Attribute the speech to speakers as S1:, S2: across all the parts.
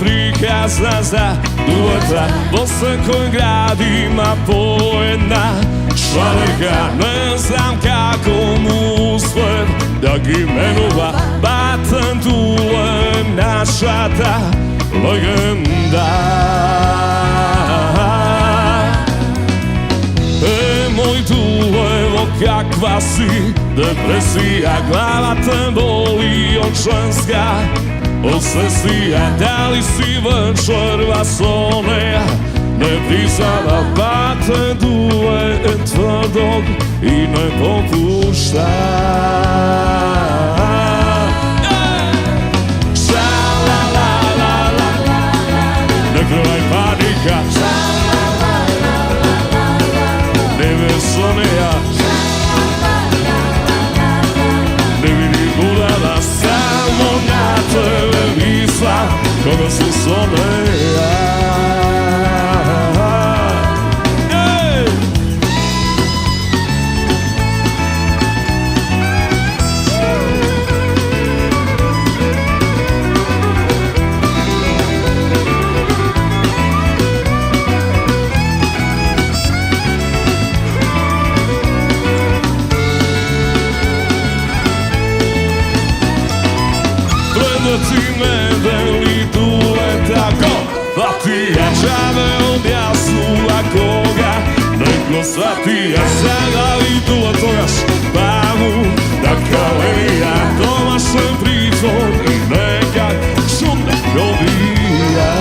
S1: Prikazna za dueta po svakoj gradima po jedna švalerka. Ne znam kako mu uspred da ga imenova Batan Dule, naša ta legenda. Moj Dule, evo kakva si depresija, glava te boli od ženska obsesija. Da li si večer vasone, ne priznava Batan Dule tvrdog i ne popušta. Ne krvaj panika, ne veselija, ne vidi budala samo na tebe misla koga su soneja. Ti me veli Dule tako, pa ti ja džave objasnula koga, neko shvati ja sada i Dule togaš, pa mu da kalija domašen pritvor i nekak šumne probija.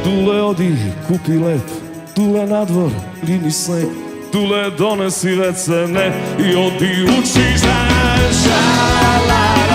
S1: Dule odi kupi lep, Dule na dvor lini sneg, Dule donesi vecene i odi uči za šalala.